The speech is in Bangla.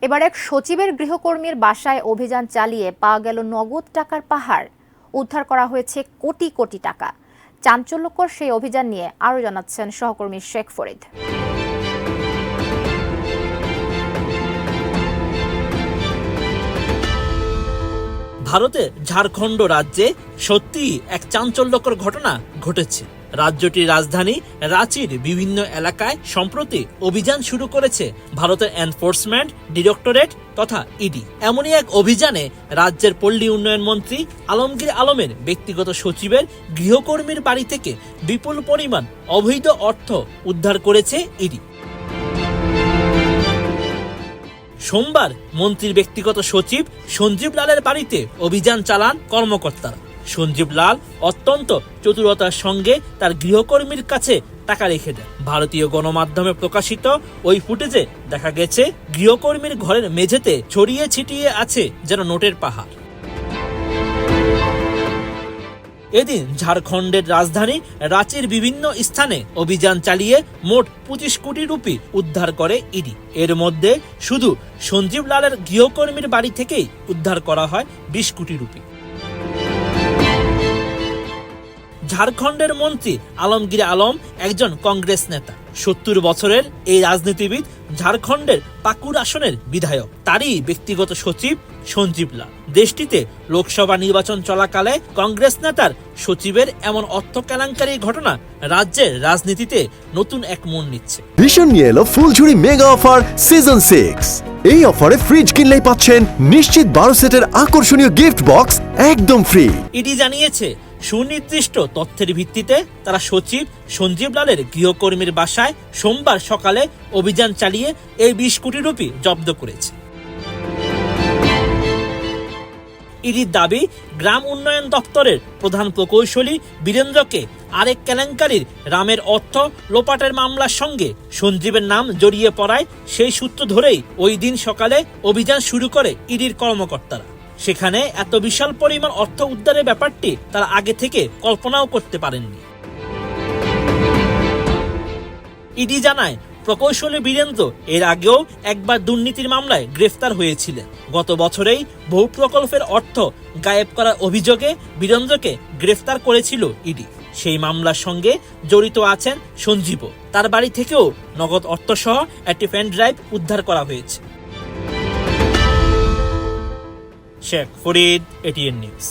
এবার এক সচিবের গৃহকর্মীর বাসায় অভিযান চালিয়ে পাওয়া গেল নগদ টাকার পাহাড়। উদ্ধার করা হয়েছে কোটি কোটি টাকা। চাঞ্চল্যকর সেই অভিযান নিয়ে আরও জানাচ্ছেন সহকর্মী শেখ ফরিদ। ভারতের ঝাড়খণ্ড রাজ্যে সত্যিই এক চাঞ্চল্যকর ঘটনা ঘটেছে। রাজ্যটির রাজধানী রাঁচির বিভিন্ন এলাকায় সম্প্রতি অভিযান শুরু করেছে ভারতের এনফোর্সমেন্ট ডিরেক্টরেট তথা ইডি। এমনই এক অভিযানে রাজ্যের পল্লী উন্নয়ন মন্ত্রী আলমগীর আলমের ব্যক্তিগত সচিবের গৃহকর্মীর বাড়ি থেকে বিপুল পরিমাণ অবৈধ অর্থ উদ্ধার করেছে ইডি। সোমবার মন্ত্রীর ব্যক্তিগত সচিব সঞ্জীব লালের বাড়িতে অভিযান চালান কর্মকর্তারা। সঞ্জীব লাল অত্যন্ত চতুরতার সঙ্গে তার গৃহকর্মীর কাছে টাকা রেখে দেন। ভারতীয় গণমাধ্যমে প্রকাশিত ওই ফুটেজে দেখা গেছে গৃহকর্মীর ঘরের মেঝেতে ছড়িয়ে ছিটিয়ে আছে যেন নোটের পাহাড়। এদিন ঝাড়খণ্ডের রাজধানী রাঁচির বিভিন্ন স্থানে অভিযান চালিয়ে মোট 25 কোটি রুপি উদ্ধার করে ইডি। এর মধ্যে শুধু সঞ্জীব লালের গৃহকর্মীর বাড়ি থেকেই উদ্ধার করা হয় 20 কোটি রুপি। ঝাড়খণ্ডের মন্ত্রী আলমগীর আলম একজন কংগ্রেস নেতা। 70 বছরের এই রাজনীতিবিদ ঝাড়খণ্ডের পাকুড় আসনের বিধায়ক। তারই ব্যক্তিগত সচিব সঞ্জীব লাল। দেশটিতে লোকসভা নির্বাচন চলাকালে কংগ্রেস নেতার সচিবের এমন অর্থ কেলেঙ্কারির ঘটনা রাজ্যের রাজনীতিতে নতুন এক মন নিচ্ছে। ভীষণ নিয়ে এলো ফুলঝুরি মেগা অফার সিজন 6। এই অফারে ফ্রিজ কিনলেই পাচ্ছেন নিশ্চিত 12 সেটের আকর্ষণীয় গিফট বক্স একদম ফ্রি। ইডি জানিয়েছে সুনির্দিষ্ট তথ্যের ভিত্তিতে তারা সচিব সঞ্জীব লালের গৃহকর্মীর বাসায় সোমবার সকালে অভিযান চালিয়ে এই 20 কোটি রুপি জব্দ করেছে। ইডির দাবি, গ্রাম উন্নয়ন দপ্তরের প্রধান প্রকৌশলী বীরেন্দ্রকে আরেক কেলেঙ্কারির রামের অর্থ লোপাটের মামলার সঙ্গে সঞ্জীবের নাম জড়িয়ে পড়ায় সেই সূত্র ধরেই ওই দিন সকালে অভিযান শুরু করে ইডির কর্মকর্তারা। সেখানে এত বিশাল পরিমাণ অর্থ উদ্ধারের ব্যাপারটি তারা আগে থেকে কল্পনাও করতে পারেননি। ইডি জানায়, প্রকৌশলী বীরেন্দ্র এর আগেও একবার দুর্নীতির মামলায় গ্রেফতার হয়েছিলেন। গত বছরেই বহু প্রকল্পের অর্থ গায়েব করার অভিযোগে বীরেন্দ্রকে গ্রেফতার করেছিল ইডি। সেই মামলার সঙ্গে জড়িত আছেন সঞ্জীবও। তার বাড়ি থেকেও নগদ অর্থসহ একটি পেন ড্রাইভ উদ্ধার করা হয়েছে। Sheikh Farid, ATN news.